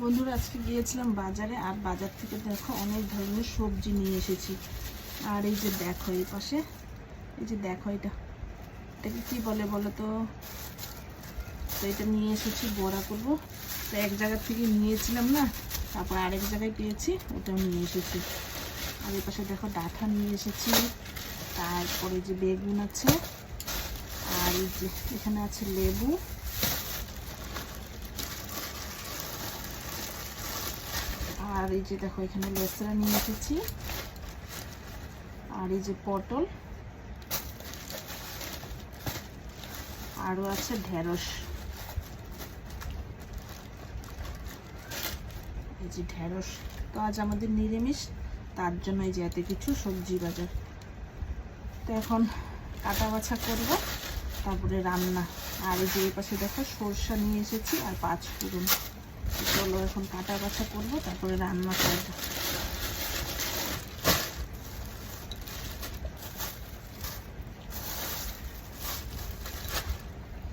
বন্ধুরা আজকে গিয়েছিলাম বাজারে, আর বাজার থেকে দেখো অনেক ধরনের সবজি নিয়ে এসেছি। আর এই যে দেখো এই পাশে, এই যে দেখো এটাকে কি বলে বলো তো। এটা নিয়ে এসেছি, বড়া করবো। তো এক জায়গা থেকে নিয়েছিলাম না, তারপর আরেক জায়গায় পেয়েছি, ওটাও নিয়ে এসেছি। আর এই পাশে দেখো ডাঁটা নিয়ে এসেছি, তারপরে যে বেগুন আছে, আর এই যে এখানে আছে লেবু, আর এই যে দেখো এখানে লেসরা নিয়ে এসেছি, আর এই যে পটল, আরও আছে ঢেঁড়স। এই যে ঢেঁড়স, তো আজ আমাদের নিরামিষ, তার জন্য এই যে এত কিছু সবজি বাজার। তো এখন কাটা বাছা করবো, তারপরে রান্না। আর এই যে এই পাশে দেখো সরষা নিয়ে এসেছি আর 5 ফোড়ন। চলো এখন কাটা বাছা করবো, তারপরে রান্না করবো।